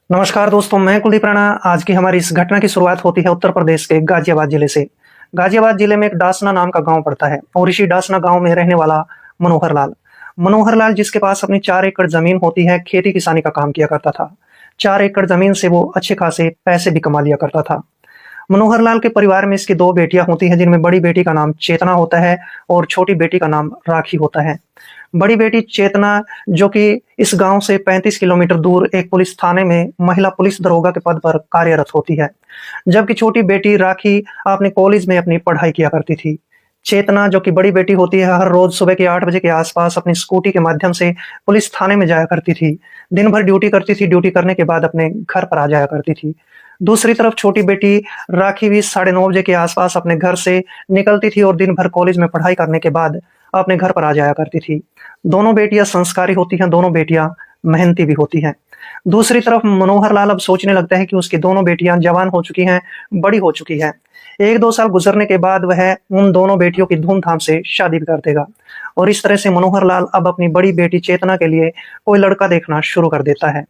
नमस्कार दोस्तों, मैं कुलदीप राणा। आज की हमारी इस घटना की शुरुआत होती है उत्तर प्रदेश के गाजियाबाद जिले से। गाजियाबाद जिले में एक डासना नाम का गांव पड़ता है और इसी डासना गांव में रहने वाला मनोहर लाल। मनोहर लाल जिसके पास अपनी 4 एकड़ जमीन होती है, खेती किसानी का काम किया करता था। 4 एकड़ जमीन से वो अच्छे खासे पैसे भी कमा लिया करता था। मनोहर लाल के परिवार में इसकी 2 बेटियां होती हैं, जिनमें बड़ी बेटी का नाम चेतना होता है और छोटी बेटी का नाम राखी होता है। बड़ी बेटी चेतना, जो कि इस गांव से 35 किलोमीटर दूर एक पुलिस थाने में महिला पुलिस दरोगा के पद पर कार्यरत होती है, जबकि छोटी बेटी राखी अपने कॉलेज में अपनी पढ़ाई किया करती थी। चेतना, जो कि बड़ी बेटी होती है, हर रोज सुबह के 8 बजे के आसपास अपनी स्कूटी के माध्यम से पुलिस थाने में जाया करती थी। दिन भर ड्यूटी करती थी, ड्यूटी करने के बाद अपने घर पर आ जाया करती थी। दूसरी तरफ छोटी बेटी राखी भी 9:30 बजे के आसपास अपने घर से निकलती थी और दिन भर कॉलेज में पढ़ाई करने के बाद अपने घर पर आ जाया करती थी। दोनों बेटियां संस्कारी होती हैं, दोनों बेटियां मेहनती भी होती हैं। दूसरी तरफ मनोहर लाल अब सोचने लगता है कि उसकी दोनों बेटियां जवान हो चुकी हैं, बड़ी हो चुकी हैं। 1-2 साल गुजरने के बाद वह उन दोनों बेटियों की धूमधाम से शादी भी कर देगा और इस तरह से मनोहर लाल अब अपनी बड़ी बेटी चेतना के लिए कोई लड़का देखना शुरू कर देता है।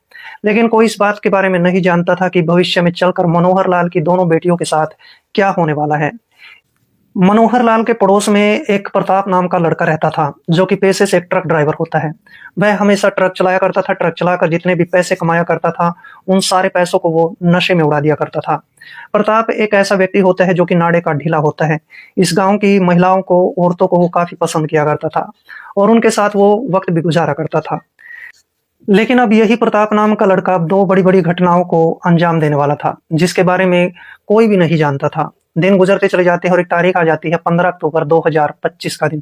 लेकिन कोई इस बात के बारे में नहीं जानता था कि भविष्य में चलकर मनोहर लाल की दोनों बेटियों के साथ क्या होने वाला है। मनोहर लाल के पड़ोस में एक प्रताप नाम का लड़का रहता था, जो कि पेशे से एक ट्रक ड्राइवर होता है। वह हमेशा ट्रक चलाया करता था। ट्रक चलाकर जितने भी पैसे कमाया करता था, उन सारे पैसों को वो नशे में उड़ा दिया करता था। प्रताप एक ऐसा व्यक्ति होता है जो कि नाड़े का ढीला होता है। इस गांव की महिलाओं को, औरतों को वो काफी पसंद किया करता था और उनके साथ वो वक्त भी गुजारा करता था। लेकिन अब यही प्रताप नाम का लड़का अब 2 बड़ी-बड़ी घटनाओं को अंजाम देने वाला था, जिसके बारे में कोई भी नहीं जानता था। दिन गुजरते चले जाते हैं और एक तारीख आ जाती है, 15 अक्टूबर 2025 का दिन।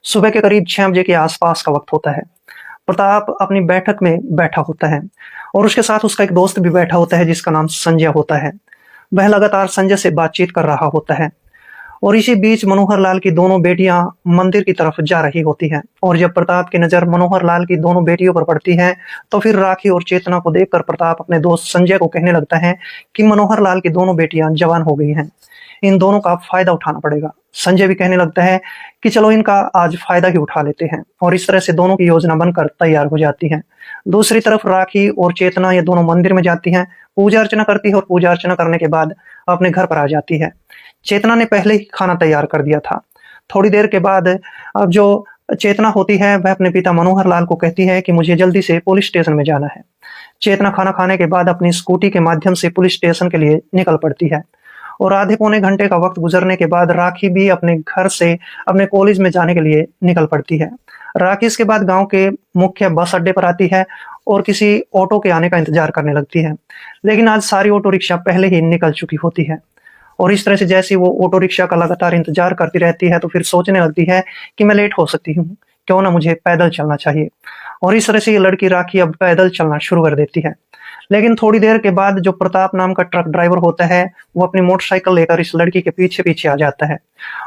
सुबह के करीब 6 बजे के आसपास का वक्त होता है। प्रताप अपनी बैठक में बैठा होता है और उसके साथ उसका एक दोस्त भी बैठा होता है, जिसका नाम संजय होता है। वह लगातार संजय से बातचीत कर रहा होता है और इसी बीच मनोहर लाल की दोनों बेटियां मंदिर की तरफ जा रही होती हैं और जब प्रताप की नजर मनोहर लाल की दोनों बेटियों पर पड़ती है, तो फिर राखी और चेतना को देखकर प्रताप अपने दोस्त संजय को कहने लगता है कि मनोहर लाल की दोनों बेटियां जवान हो गई हैं, इन दोनों का फायदा उठाना पड़ेगा। संजय भी कहने लगता है कि चलो इनका आज फायदा ही उठा लेते हैं और इस तरह से दोनों की योजना बनकर तैयार हो जाती है। दूसरी तरफ राखी और चेतना ये दोनों मंदिर में जाती हैं, पूजा अर्चना करती है और पूजा अर्चना करने के बाद अपने घर पर आ जाती है। चेतना ने पहले ही खाना तैयार कर दिया था। थोड़ी देर के बाद अब जो चेतना होती है, वह अपने पिता मनोहर लाल को कहती है कि मुझे जल्दी से पुलिस स्टेशन में जाना है। चेतना खाना खाने के बाद अपनी स्कूटी के माध्यम से पुलिस स्टेशन के लिए निकल पड़ती है और आधे पौने घंटे का वक्त गुजरने के बाद राखी भी अपने घर से अपने कॉलेज में जाने के लिए निकल पड़ती है। राखी इसके बाद गांव के मुख्य बस अड्डे पर आती है और किसी ऑटो के आने का इंतजार करने लगती है। लेकिन आज सारी ऑटो रिक्शा पहले ही निकल चुकी होती है और इस तरह से जैसे वो ऑटो रिक्शा का लगातार इंतजार करती रहती है, तो फिर सोचने लगती है कि मैं लेट हो सकती हूँ, क्यों ना मुझे पैदल चलना चाहिए। और इस तरह से ये लड़की राखी अब पैदल चलना शुरू कर देती है। लेकिन थोड़ी देर के बाद जो प्रताप नाम का ट्रक ड्राइवर होता है, वो अपनी मोटरसाइकिल लेकर इस लड़की के पीछे पीछे आ जाता है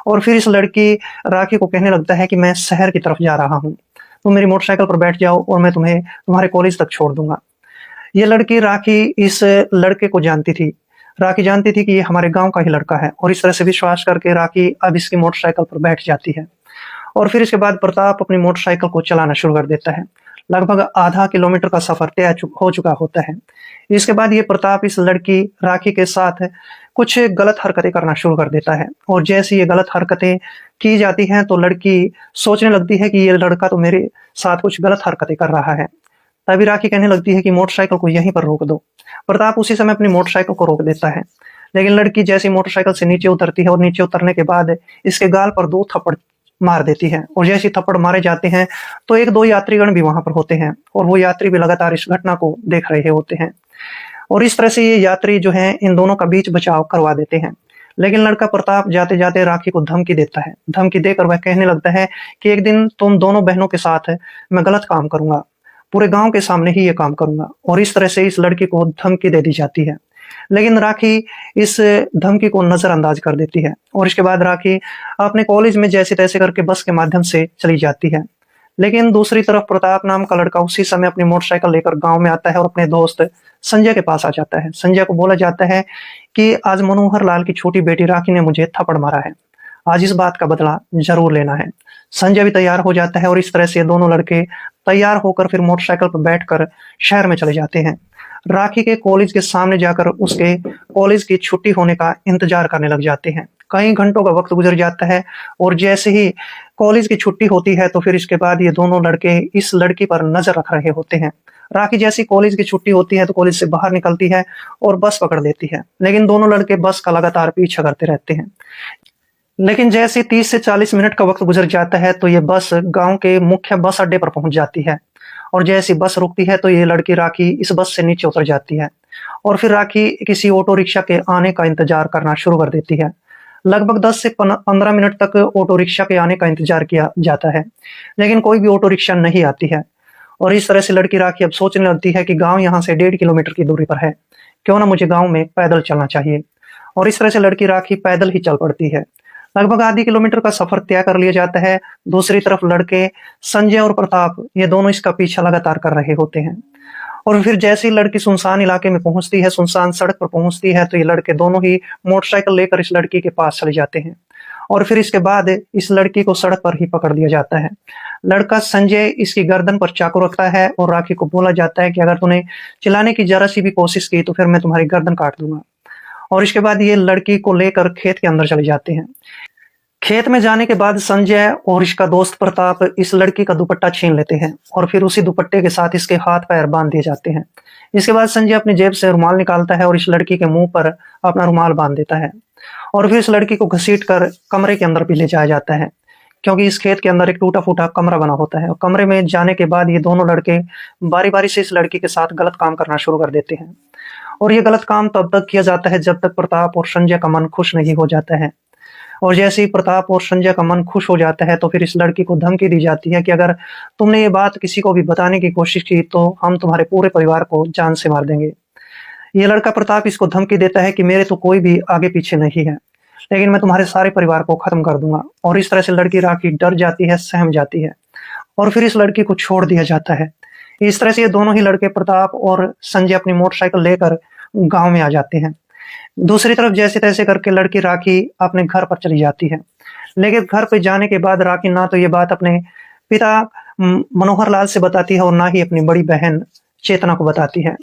और फिर इस लड़की राखी को कहने लगता है कि मैं शहर की तरफ जा रहा हूँ, तुम मेरी मोटरसाइकिल पर बैठ जाओ और मैं तुम्हें तुम्हारे कॉलेज तक छोड़ दूंगा। ये लड़की राखी इस लड़के को जानती थी। राखी जानती थी कि ये हमारे गांव का ही लड़का है और इस तरह से विश्वास करके राखी अब इसकी मोटरसाइकिल पर बैठ जाती है और फिर इसके बाद प्रताप अपनी मोटरसाइकिल को चलाना शुरू कर देता है। लगभग आधा किलोमीटर का सफर तय हो चुका होता है। इसके बाद ये प्रताप इस लड़की राखी के साथ कुछ गलत हरकतें करना शुरू कर देता है और जैसे ये गलत हरकतें की जाती हैं, तो लड़की सोचने लगती है कि ये लड़का तो मेरे साथ कुछ गलत हरकतें कर रहा है। तभी राखी कहने लगती है कि मोटरसाइकिल को यहीं पर रोक दो। प्रताप उसी समय अपनी मोटरसाइकिल को रोक देता है, लेकिन लड़की जैसे मोटरसाइकिल से नीचे उतरती है और नीचे उतरने के बाद इसके गाल पर 2 थप्पड़ मार देती है और जैसे थप्पड़ मारे जाते हैं, तो 1-2 यात्रीगण भी वहां पर होते हैं और वो यात्री भी लगातार इस घटना को देख रहे होते हैं और इस तरह से ये यात्री जो है इन दोनों का बीच बचाव करवा देते हैं। लेकिन लड़का प्रताप जाते जाते राखी को धमकी देता है। धमकी देकर वह कहने लगता है कि एक दिन तुम दोनों बहनों के साथ मैं गलत काम करूंगा, पूरे गांव के सामने ही ये काम करूंगा और इस तरह से इस लड़की को धमकी दे दी जाती है। लेकिन राखी इस धमकी को नजरअंदाज कर देती है और इसके बाद राखी अपने कॉलेज में जैसे तैसे करके बस के माध्यम से चली जाती है। लेकिन दूसरी तरफ प्रताप नाम का लड़का उसी समय अपनी मोटरसाइकिल लेकर गांव में आता है और अपने दोस्त संजय के पास आ जाता है। संजय को बोला जाता है कि आज मनोहर लाल की छोटी बेटी राखी ने मुझे थप्पड़ मारा है, आज इस बात का बदला जरूर लेना है। संजय भी तैयार हो जाता है और इस तरह से दोनों लड़के तैयार होकर फिर मोटरसाइकिल पर बैठकर शहर में चले जाते हैं। राखी के कॉलेज के सामने जाकर उसके कॉलेज की छुट्टी होने का इंतजार करने लग जाते हैं। कई घंटों का वक्त गुजर जाता है और जैसे ही कॉलेज की छुट्टी होती है तो फिर इसके बाद ये दोनों लड़के इस लड़की पर नजर रख रहे होते हैं। राखी जैसी कॉलेज की छुट्टी होती है तो कॉलेज से बाहर निकलती है और बस पकड़ लेती है, लेकिन दोनों लड़के बस का लगातार पीछा करते रहते हैं। लेकिन जैसे 30 से 40 मिनट का वक्त गुजर जाता है तो ये बस गांव के मुख्य बस अड्डे पर पहुंच जाती है और जैसी बस रुकती है तो ये लड़की राखी इस बस से नीचे उतर जाती है और फिर राखी किसी ऑटो रिक्शा के आने का इंतजार करना शुरू कर देती है। लगभग 10 से 15 मिनट तक ऑटो रिक्शा के आने का इंतजार किया जाता है, लेकिन कोई भी ऑटो रिक्शा नहीं आती है और इस तरह से लड़की राखी अब सोचने लगती है कि गांव यहाँ से 1.5 किलोमीटर की दूरी पर है, क्यों ना मुझे गांव में पैदल चलना चाहिए। और इस तरह से लड़की राखी पैदल ही चल पड़ती है। लगभग आधी किलोमीटर का सफर तय कर लिया जाता है। दूसरी तरफ लड़के संजय और प्रताप ये दोनों इसका पीछा लगातार कर रहे होते हैं और फिर जैसे ही लड़की सुनसान इलाके में पहुंचती है, सुनसान सड़क पर पहुंचती है, तो ये लड़के दोनों ही मोटरसाइकिल लेकर इस लड़की के पास चले जाते हैं और फिर इसके बाद इस लड़की को सड़क पर ही पकड़ लिया जाता है। लड़का संजय इसकी गर्दन पर चाकू रखता है और राखी को बोला जाता है कि अगर तूने चिल्लाने की जरा सी भी कोशिश की तो फिर मैं तुम्हारी गर्दन काट दूंगा। और इसके बाद ये लड़की को लेकर खेत के अंदर चले जाते हैं। खेत में जाने के बाद संजय और इसका दोस्त प्रताप इस लड़की का दुपट्टा छीन लेते हैं और फिर उसी दुपट्टे के साथ इसके हाथ पैर बांध दिए जाते हैं। इसके बाद संजय अपनी जेब से रुमाल निकालता है और इस लड़की के मुंह पर अपना रुमाल बांध देता है और फिर इस लड़की को घसीट कर कमरे के अंदर भी ले जाया जाता है, क्योंकि इस खेत के अंदर एक टूटा फूटा कमरा बना होता है और कमरे में जाने के बाद ये दोनों लड़के बारी बारी से इस लड़की के साथ गलत काम करना शुरू कर देते हैं और ये गलत काम तब तक किया जाता है जब तक प्रताप और संजय का मन खुश नहीं हो जाता है। और जैसे ही प्रताप और संजय का मन खुश हो जाता है तो फिर इस लड़की को धमकी दी जाती है कि अगर तुमने ये बात किसी को भी बताने की कोशिश की तो हम तुम्हारे पूरे परिवार को जान से मार देंगे। ये लड़का प्रताप इसको धमकी देता है कि मेरे तो कोई भी आगे पीछे नहीं है, लेकिन मैं तुम्हारे सारे परिवार को खत्म कर दूंगा। और इस तरह से लड़की राखी डर जाती है, सहम जाती है और फिर इस लड़की को छोड़ दिया जाता है। इस तरह से ये दोनों ही लड़के प्रताप और संजय अपनी मोटरसाइकिल लेकर गांव में आ जाते हैं। दूसरी तरफ जैसे तैसे करके लड़की राखी अपने घर पर चली जाती है, लेकिन घर पर जाने के बाद राखी ना तो ये बात अपने पिता मनोहर लाल से बताती है और ना ही अपनी बड़ी बहन चेतना को बताती है,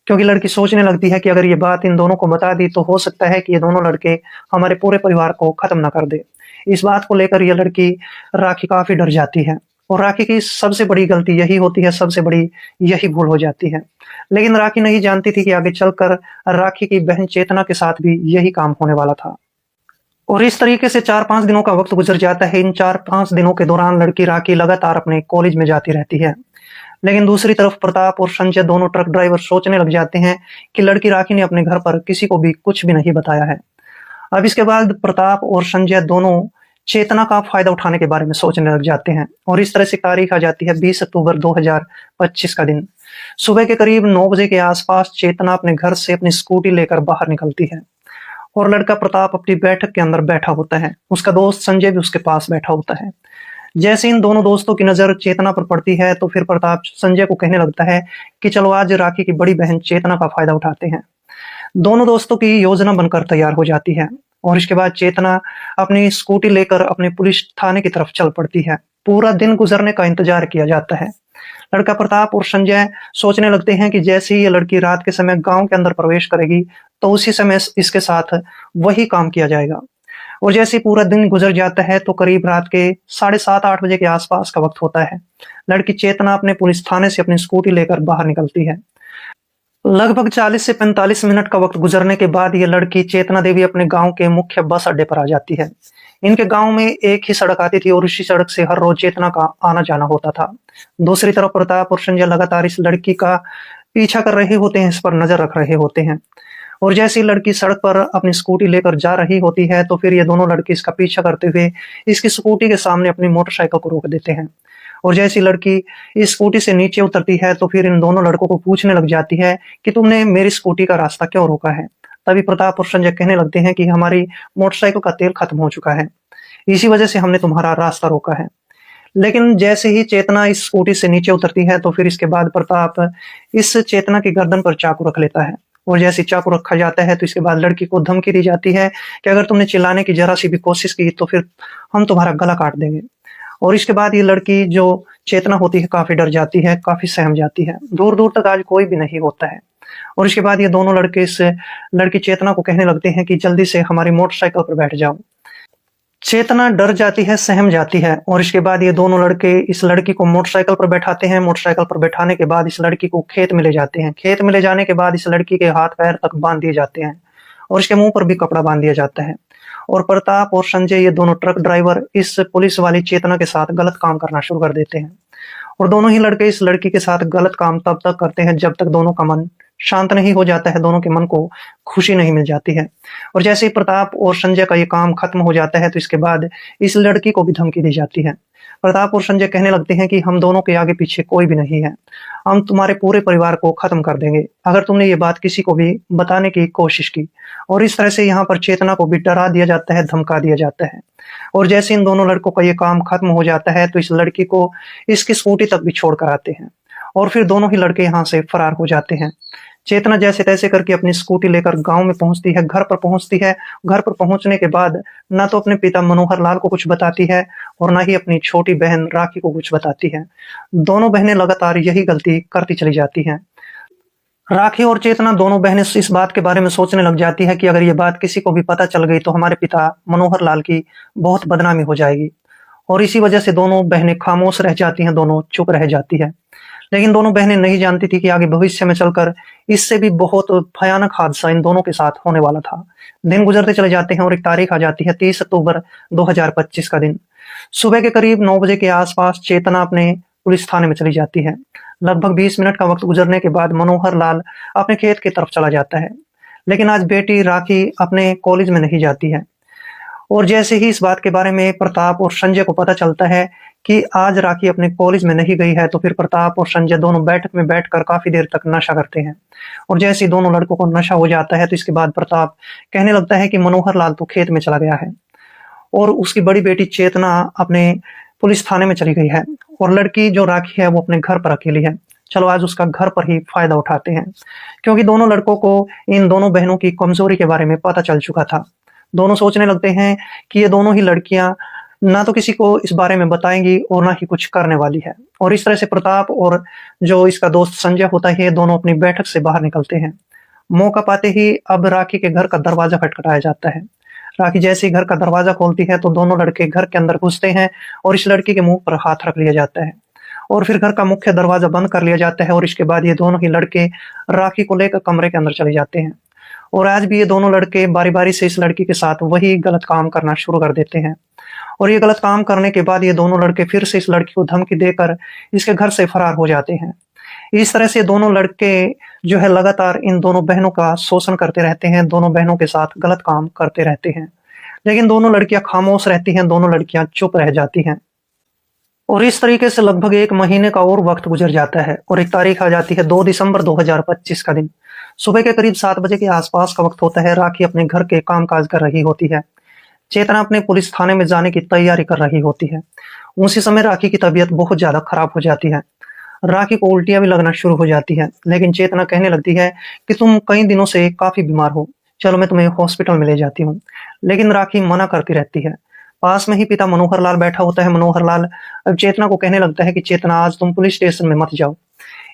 क्योंकि लड़की सोचने लगती है कि अगर ये बात इन दोनों को बता दी तो हो सकता है कि ये दोनों लड़के हमारे पूरे परिवार को खत्म ना कर दे। इस बात को लेकर ये लड़की राखी काफी डर जाती है और राखी की सबसे बड़ी गलती यही होती है, सबसे बड़ी यही भूल हो जाती है। लेकिन राखी नहीं जानती थी कि आगे चलकर राखी की बहन चेतना के साथ भी यही काम होने वाला था। और इस तरीके से 4-5 दिनों का वक्त गुजर जाता है। इन 4-5 दिनों के दौरान लड़की राखी लगातार अपने कॉलेज में जाती रहती है, लेकिन दूसरी तरफ प्रताप और संजय दोनों ट्रक ड्राइवर सोचने लग जाते हैं कि लड़की राखी ने अपने घर पर किसी को भी कुछ भी नहीं बताया है। अब इसके बाद प्रताप और संजय दोनों चेतना का फायदा उठाने के बारे में सोचने लग जाते हैं और इस तरह से तारीख आ जाती है 20 अक्टूबर 2025 का दिन। सुबह के करीब 9 बजे के आसपास चेतना अपने घर से अपनी स्कूटी लेकर बाहर निकलती है और लड़का प्रताप अपनी बैठक के अंदर बैठा होता है। उसका दोस्त संजय भी उसके पास बैठा होता है। जैसे इन दोनों दोस्तों की नजर चेतना पर पड़ती है तो फिर प्रताप संजय को कहने लगता है कि चलो आज राखी की बड़ी बहन चेतना का फायदा उठाते हैं। दोनों दोस्तों की योजना बनकर तैयार हो जाती है और इसके बाद चेतना अपनी स्कूटी लेकर अपने पुलिस थाने की तरफ चल पड़ती है। पूरा दिन गुजरने का इंतजार किया जाता है। लड़का प्रताप और संजय सोचने लगते हैं कि जैसे ही ये लड़की रात के समय गांव के अंदर प्रवेश करेगी तो उसी समय इसके साथ वही काम किया जाएगा। और जैसे पूरा दिन गुजर जाता है तो करीब रात के 7:30-8 बजे के आसपास का वक्त होता है। लड़की चेतना अपने पुलिस थाने से अपनी स्कूटी लेकर बाहर निकलती है। लगभग 40 से 45 मिनट का वक्त गुजरने के बाद ये लड़की चेतना देवी अपने गांव के मुख्य बस अड्डे पर आ जाती है। इनके गांव में एक ही सड़क आती थी और इसी सड़क से हर रोज चेतना का आना जाना होता था। दूसरी तरफ प्रताप और संजय लगातार इस लड़की का पीछा कर रहे होते हैं, इस पर नजर रख रहे होते हैं। और जैसे ही लड़की सड़क पर अपनी स्कूटी लेकर जा रही होती है तो फिर ये दोनों लड़के इसका पीछा करते हुए इसकी स्कूटी के सामने अपनी मोटरसाइकिल को रोक देते हैं। और जैसी लड़की इस स्कूटी से नीचे उतरती है तो फिर इन दोनों लड़कों को पूछने लग जाती है कि तुमने मेरी स्कूटी का रास्ता क्यों रोका है। तभी प्रताप और संजय कहने लगते हैं कि हमारी मोटरसाइकिल का तेल खत्म हो चुका है, इसी वजह से हमने तुम्हारा रास्ता रोका है। लेकिन जैसे ही चेतना इस स्कूटी से नीचे उतरती है तो फिर इसके बाद प्रताप इस चेतना की गर्दन पर चाकू रख लेता है। और जैसे चाकू रखा जाता है तो इसके बाद लड़की को धमकी दी जाती है कि अगर तुमने चिल्लाने की जरा सी भी कोशिश की तो फिर हम तुम्हारा गला काट देंगे। और इसके बाद ये लड़की जो चेतना होती है काफी डर जाती है, काफी सहम जाती है। दूर दूर तक आज कोई भी नहीं होता है और इसके बाद ये दोनों लड़के इस लड़की चेतना को कहने लगते हैं कि जल्दी से हमारी मोटरसाइकिल पर बैठ जाओ। चेतना डर जाती है, सहम जाती है और इसके बाद ये दोनों लड़के इस लड़की को मोटरसाइकिल पर बैठाते हैं। मोटरसाइकिल पर बैठाने के बाद इस लड़की को खेत में ले जाते हैं। खेत में ले जाने के बाद इस लड़की के हाथ पैर तक बांध दिए जाते हैं और इसके मुंह पर भी कपड़ा बांध दिया जाता है। और प्रताप और संजय, ये दोनों ट्रक ड्राइवर, इस पुलिस वाली चेतना के साथ गलत काम करना शुरू कर देते हैं। और दोनों ही लड़के इस लड़की के साथ गलत काम तब तक करते हैं जब तक दोनों का मन शांत नहीं हो जाता है, दोनों के मन को खुशी नहीं मिल जाती है। और जैसे ही प्रताप और संजय का ये काम खत्म हो जाता है तो इसके बाद इस लड़की को भी धमकी दी जाती है। प्रताप और संजय कहने लगते हैं कि हम दोनों के आगे पीछे कोई भी नहीं है, हम तुम्हारे पूरे परिवार को खत्म कर देंगे अगर तुमने ये बात किसी को भी बताने की कोशिश की। और इस तरह से यहाँ पर चेतना को भी डरा दिया जाता है, धमका दिया जाता है। और जैसे इन दोनों लड़कों का ये काम खत्म हो जाता है तो इस लड़की को इसकी स्कूटी तक भी छोड़ कर आते हैं और फिर दोनों ही लड़के यहाँ से फरार हो जाते हैं। चेतना जैसे तैसे करके अपनी स्कूटी लेकर गांव में पहुंचती है, घर पर पहुंचती है। घर पर पहुंचने के बाद ना तो अपने पिता मनोहर लाल को कुछ बताती है और ना ही अपनी छोटी बहन राखी को कुछ बताती है। दोनों बहनें लगातार यही गलती करती चली जाती हैं। राखी और चेतना दोनों बहनें इस बात के बारे में सोचने लग जाती है कि अगर ये बात किसी को भी पता चल गई तो हमारे पिता मनोहर लाल की बहुत बदनामी हो जाएगी। और इसी वजह से दोनों बहनें खामोश रह जाती हैं, दोनों चुप रह जाती है। लेकिन दोनों बहनें नहीं जानती थी कि आगे भविष्य में चलकर इससे भी बहुत भयानक हादसा इन दोनों के साथ होने वाला था। दिन गुजरते चले जाते हैं और एक तारीख आ जाती है, 30 अक्टूबर 2025 का दिन। सुबह के करीब 9 बजे के आसपास चेतना अपने पुलिस थाने में चली जाती है। लगभग 20 मिनट का वक्त गुजरने के बाद मनोहर लाल अपने खेत की तरफ चला जाता है। लेकिन आज बेटी राखी अपने कॉलेज में नहीं जाती है। और जैसे ही इस बात के बारे में प्रताप और संजय को पता चलता है कि आज राखी अपने कॉलेज में नहीं गई है तो फिर प्रताप और संजय दोनों बैठक में बैठकर काफी देर तक नशा करते हैं। और जैसे ही दोनों लड़कों को नशा हो जाता है तो इसके बाद प्रताप कहने लगता है कि मनोहर लाल तो खेत में चला गया है और उसकी बड़ी बेटी चेतना अपने पुलिस थाने में चली गई है और लड़की जो राखी है वो अपने घर पर अकेली है। चलो आज उसका घर पर ही फायदा उठाते हैं, क्योंकि दोनों लड़कों को इन दोनों बहनों की कमजोरी के बारे में पता चल चुका था। दोनों सोचने लगते हैं कि ये दोनों ही लड़कियां ना तो किसी को इस बारे में बताएंगी और ना ही कुछ करने वाली है। और इस तरह से प्रताप और जो इसका दोस्त संजय होता है, दोनों अपनी बैठक से बाहर निकलते हैं। मौका पाते ही अब राखी के घर का दरवाजा खटखटाया जाता है। राखी जैसे ही घर का दरवाजा खोलती है तो दोनों लड़के घर के अंदर घुसते हैं और इस लड़की के मुंह पर हाथ रख लिया जाता है और फिर घर का मुख्य दरवाजा बंद कर लिया जाता है। और इसके बाद ये दोनों ही लड़के राखी को लेकर कमरे के अंदर चले जाते हैं। और आज भी ये दोनों लड़के बारी बारी से इस लड़की के साथ वही गलत काम करना शुरू कर देते हैं। और ये गलत काम करने के बाद ये दोनों लड़के फिर से इस लड़की को धमकी देकर इसके घर से फरार हो जाते हैं। इस तरह से दोनों लड़के जो है लगातार इन दोनों बहनों का शोषण करते रहते हैं, दोनों बहनों के साथ गलत काम करते रहते हैं। लेकिन दोनों लड़कियां खामोश रहती हैं, दोनों लड़कियां चुप रह जाती हैं। और इस तरीके से लगभग 1 महीने का और वक्त गुजर जाता है और एक तारीख आ जाती है, 2 दिसंबर 2025 का दिन। सुबह के करीब 7 बजे के आसपास का वक्त होता है। राखी अपने घर के कामकाज कर रही होती है। चेतना अपने पुलिस थाने में जाने की तैयारी कर रही होती है। उसी समय राखी की तबीयत बहुत ज्यादा खराब हो जाती है। राखी को उल्टियां भी लगना शुरू हो जाती है। लेकिन चेतना कहने लगती है कि तुम कई दिनों से काफी बीमार हो, चलो मैं तुम्हें हॉस्पिटल में ले जाती हूँ। लेकिन राखी मना करती रहती है। पास में ही पिता मनोहर लाल बैठा होता है। मनोहर लाल अब चेतना को कहने लगता है कि चेतना आज तुम पुलिस स्टेशन में मत जाओ,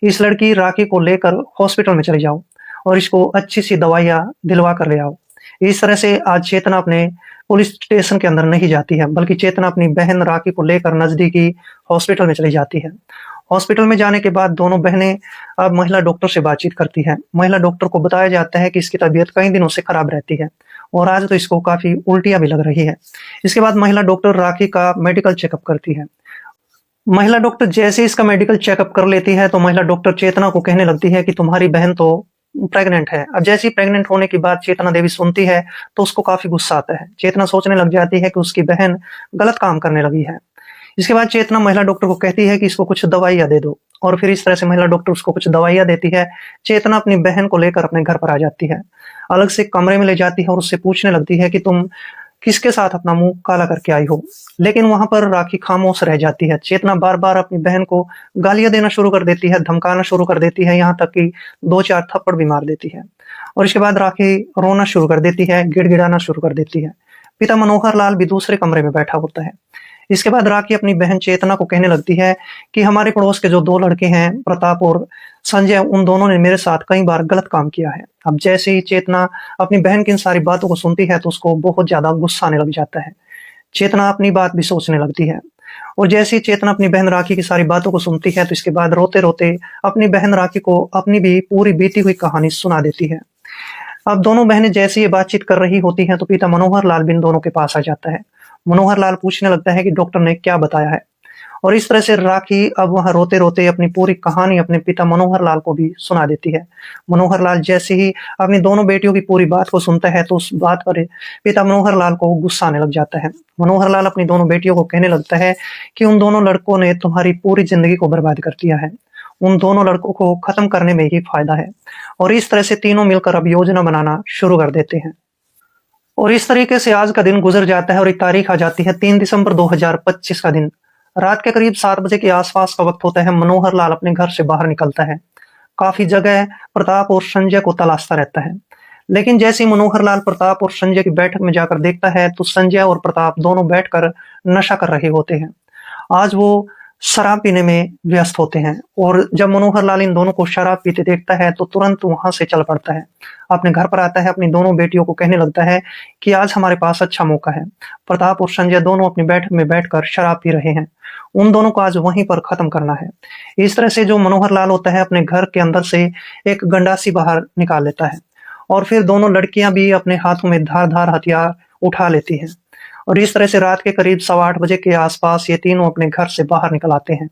इस लड़की राखी को लेकर हॉस्पिटल में चले जाओ और इसको अच्छी सी दवाइयां दिलवा कर ले आओ। इस तरह से आज चेतना अपने पुलिस स्टेशन के अंदर नहीं जाती है, बल्कि चेतना अपनी बहन राखी को लेकर नजदीकी हॉस्पिटल में चली जाती है। हॉस्पिटल में जाने के बाद दोनों बहनें अब महिला डॉक्टर से बातचीत करती है। महिला डॉक्टर को बताया जाता है कि इसकी तबीयत कई दिनों से खराब रहती है और आज तो इसको काफी उल्टियां भी लग रही है। इसके बाद महिला डॉक्टर राखी का मेडिकल चेकअप करती है। महिला डॉक्टर जैसे इसका मेडिकल चेकअप कर लेती है तो महिला डॉक्टर चेतना को कहने लगती है कि तुम्हारी बहन तो प्रेग्नेंट है। अब जैसे ही प्रेग्नेंट होने की बात चेतना देवी सुनती है तो उसको काफी गुस्सा आता है। चेतना सोचने लग जाती है कि उसकी बहन गलत काम करने लगी है। इसके बाद चेतना महिला डॉक्टर को कहती है कि इसको कुछ दवाइयां दे दो और फिर इस तरह से महिला डॉक्टर उसको कुछ दवाइयां देती है। चेतना अपनी बहन को लेकर अपने घर पर आ जाती है, अलग से कमरे में ले जाती है और उससे पूछने लगती है कि तुम किसके साथ अपना मुंह काला करके आई हो। लेकिन वहां पर राखी खामोश रह जाती है। चेतना बार बार अपनी बहन को गालियां देना शुरू कर देती है, धमकाना शुरू कर देती है, यहाँ तक कि 2-4 थप्पड़ भी मार देती है। और इसके बाद राखी रोना शुरू कर देती है, गिड़गिड़ाना शुरू कर देती है। पिता मनोहर लाल भी दूसरे कमरे में बैठा होता है। इसके बाद राखी अपनी बहन चेतना को कहने लगती है कि हमारे पड़ोस के जो 2 लड़के हैं प्रताप और संजय, उन दोनों ने मेरे साथ कई बार गलत काम किया है। अब जैसे ही चेतना अपनी बहन की इन सारी बातों को सुनती है तो उसको बहुत ज्यादा गुस्सा आने लग जाता है। चेतना अपनी बात भी सोचने लगती है और जैसे ही चेतना अपनी बहन राखी की सारी बातों को सुनती है तो इसके बाद रोते रोते अपनी बहन राखी को अपनी भी पूरी बीती हुई कहानी सुना देती है। अब दोनों बहनें जैसे ये बातचीत कर रही होती हैं तो पिता मनोहर लाल भी इन दोनों के पास आ जाता है। मनोहर लाल पूछने लगता है कि डॉक्टर ने क्या बताया है, और इस तरह से राखी अब वहां रोते रोते अपनी पूरी कहानी अपने पिता मनोहर लाल को भी सुना देती है। मनोहर लाल जैसे ही अपनी दोनों बेटियों की पूरी बात को सुनता है तो उस बात पर पिता मनोहर लाल को गुस्सा आने लग जाता है। मनोहर लाल अपनी दोनों बेटियों को कहने लगता है कि उन दोनों लड़कों ने तुम्हारी पूरी जिंदगी को बर्बाद कर दिया है, उन दोनों लड़कों को खत्म करने में ही फायदा है। और इस तरह से तीनों मिलकर अब योजना बनाना शुरू कर देते हैं। और इस तरीके से आज का दिन गुजर जाता है और एक तारीख आ जाती है 3 दिसंबर 2025 का दिन। रात के करीब 7 बजे के आसपास का वक्त होता है। मनोहर लाल अपने घर से बाहर निकलता है। काफी जगह प्रताप और संजय को तलाशता रहता है, लेकिन जैसे ही मनोहर लाल प्रताप और संजय की बैठक में जाकर देखता है तो संजय और प्रताप दोनों बैठकर नशा कर रहे होते हैं। आज वो शराब पीने में व्यस्त होते हैं और जब मनोहर लाल इन दोनों को शराब पीते देखता है तो तुरंत वहां से चल पड़ता है। अपने घर पर आता है, अपनी दोनों बेटियों को कहने लगता है कि आज हमारे पास अच्छा मौका है। प्रताप और संजय दोनों अपनी बैठक में बैठकर शराब पी रहे हैं, उन दोनों को आज वहीं पर खत्म करना है। इस तरह से जो मनोहर लाल होता है अपने घर के अंदर से एक गंडासी बाहर निकाल लेता है और फिर दोनों लड़कियां भी अपने हाथों में धार-धार हथियार उठा लेती हैं। और इस तरह से रात के करीब 8:15 बजे के आसपास ये तीनों अपने घर से बाहर निकल आते हैं।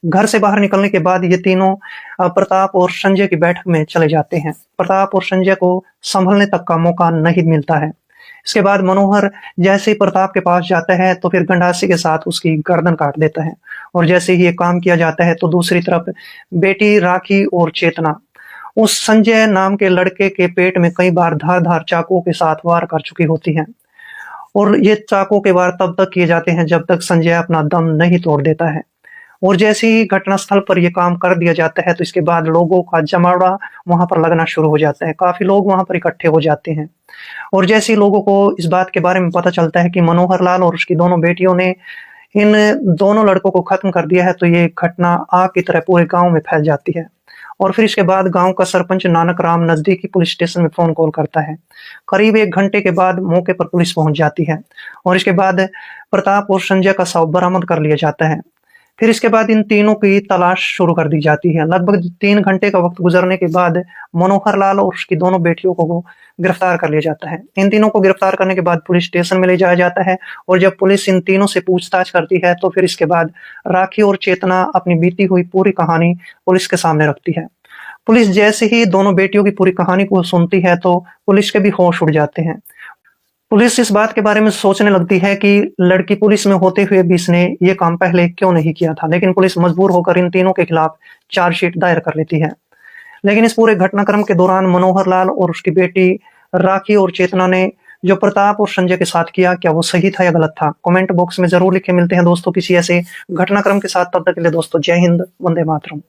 घर से बाहर निकलने के बाद ये तीनों प्रताप और संजय की बैठक में चले जाते हैं। प्रताप और संजय को संभलने तक का मौका नहीं मिलता है। इसके बाद मनोहर जैसे ही प्रताप के पास जाता है तो फिर गंडासी के साथ उसकी गर्दन काट देता है। और जैसे ही ये काम किया जाता है तो दूसरी तरफ बेटी राखी और चेतना उस संजय नाम के लड़के के पेट में कई बार धार-धार चाकुओं के साथ वार कर चुकी होती हैं। और ये चाकुओं के वार तब तक किए जाते हैं जब तक संजय अपना दम नहीं तोड़ देता है। और जैसे ही घटनास्थल पर यह काम कर दिया जाता है तो इसके बाद लोगों का जमावड़ा वहां पर लगना शुरू हो जाता है। काफी लोग वहां पर इकट्ठे हो जाते हैं और जैसे ही लोगों को इस बात के बारे में पता चलता है कि मनोहर लाल और उसकी दोनों बेटियों ने इन दोनों लड़कों को खत्म कर दिया है तो ये घटना आग की तरह पूरे गांव में फैल जाती है। और फिर इसके बाद गांव का सरपंच नानक राम नजदीकी पुलिस स्टेशन में फोन कॉल करता है। करीब 1 घंटे के बाद मौके पर पुलिस पहुंच जाती है और इसके बाद प्रताप और संजय का शव बरामद कर लिया जाता है। फिर इसके बाद इन तीनों की तलाश शुरू कर दी जाती है। लगभग 3 घंटे का वक्त गुजरने के बाद मनोहर लाल और उसकी दोनों बेटियों को गिरफ्तार कर लिया जाता है। इन तीनों को गिरफ्तार करने के बाद पुलिस स्टेशन में ले जाया जाता है और जब पुलिस इन तीनों से पूछताछ करती है तो फिर इसके बाद राखी और चेतना अपनी बीती हुई पूरी कहानी पुलिस के सामने रखती है। पुलिस जैसे ही दोनों बेटियों की पूरी कहानी को सुनती है तो पुलिस के भी होश उड़ जाते हैं। पुलिस इस बात के बारे में सोचने लगती है कि लड़की पुलिस में होते हुए भी इसने ये काम पहले क्यों नहीं किया था, लेकिन पुलिस मजबूर होकर इन तीनों के खिलाफ चार्जशीट दायर कर लेती है। लेकिन इस पूरे घटनाक्रम के दौरान मनोहर लाल और उसकी बेटी राखी और चेतना ने जो प्रताप और संजय के साथ किया, क्या वो सही था या गलत था? कमेंट बॉक्स में जरूर लिखे। मिलते हैं दोस्तों किसी ऐसे घटनाक्रम के साथ, तब तक के लिए दोस्तों जय हिंद, वंदे मातरम।